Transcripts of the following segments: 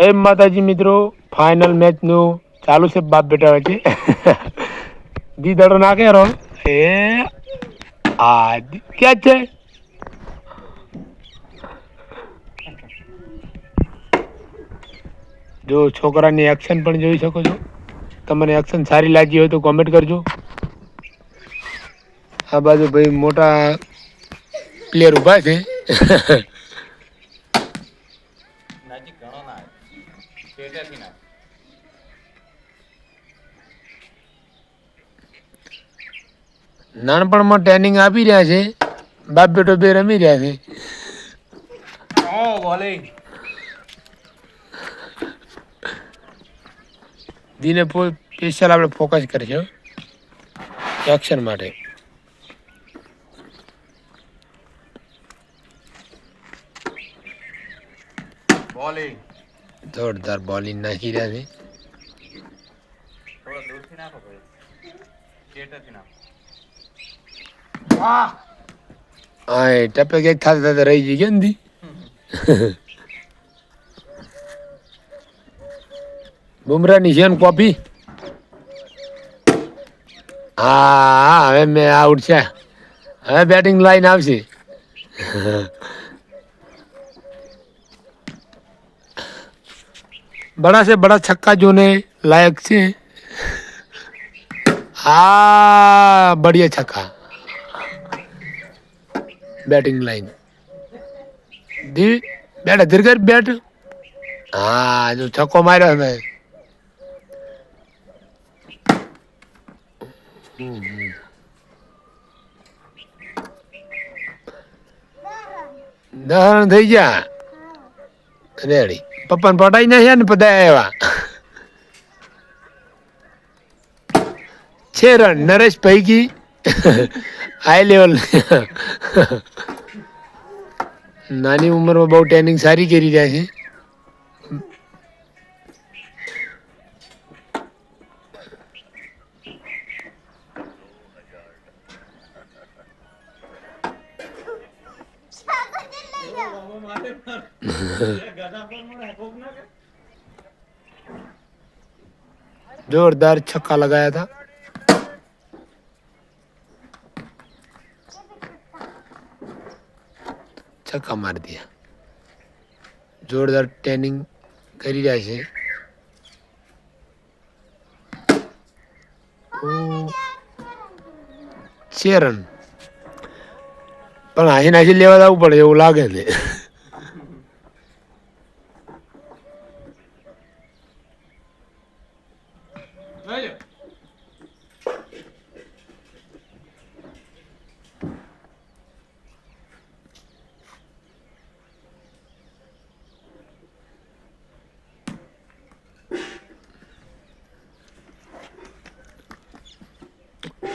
જય માતાજી મિત્રો, ફાઇનલ મેચ નું ચાલુ છે બાપ બેટા વચ્ચે. દી દડો નાખે રો એ આ ક્યાં છે. જો છોકરાની એક્શન પણ જોઈ શકો છો. તમને એક્શન સારી લાગી હોય તો કોમેન્ટ કરજો. આ બાજુ ભાઈ મોટા પ્લેયર ઉભા છે. નાનપણમાં ટ્રેનિંગ આપી રહ્યા છે. બાપ બેટો બે રમી રહ્યા છે. દીને સ્પેશિયલ આપણે ફોકસ કરીશું એક્શન માટે. જોરદાર બોલિંગ નાખી રહ્યા છે. હા એ ટપે કઈક થતા થતા રહી જઈ ગયા ને. બુમરાહ ની છે ને કોપી. હા હવે મેં આઉટ છે. હવે બેટિંગ લાઈન આવશે. बड़ा से बड़ा छक्का जोने लायक से. हाँ बढ़िया छक्का. बैटिंग लाइन दी बैट दीर्घ बैट. हाँ जो छक्को मार्यो मैं. દહન થઈ ગયા રેડી. પપ્પાને પટાઈ નાખ્યા ને બધા આવ્યા. 6 રન નરેશ પૈકી હાઈ લેવલ. નાની ઉંમરમાં બહુ ટ્રેનિંગ સારી કરી રહ્યા છે. जोरदार छक्का लगाया था. छक्का मार दिया. जोरदार ट्रेनिंग કરી રહ્યા છે. 6 રન પણ હાજી નાસી લેવા જવું પડે એવું લાગે છે.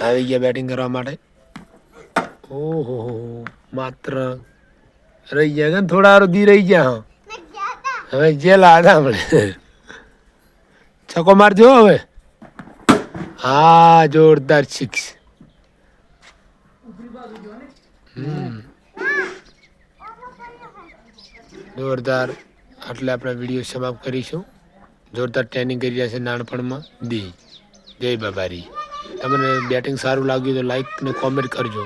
આવી ગયા બેટિંગ કરવા માટે. ઓહો માત્ર રહી ગયા ને થોડા દી રહી ગયા. હવે જેલા હતા આપણે. છક્કો મારજો હવે. હા જોરદાર સિક્સ. જોરદાર. એટલે આપણે વિડીયો સમાપ્ત કરીશું. જોરદાર ટ્રેનિંગ કરી રહ્યા છે નાનપણમાં દી. જય બાબારી. તમને બેટિંગ સારું લાગ્યું તો લાઈક ને કોમેન્ટ કરજો.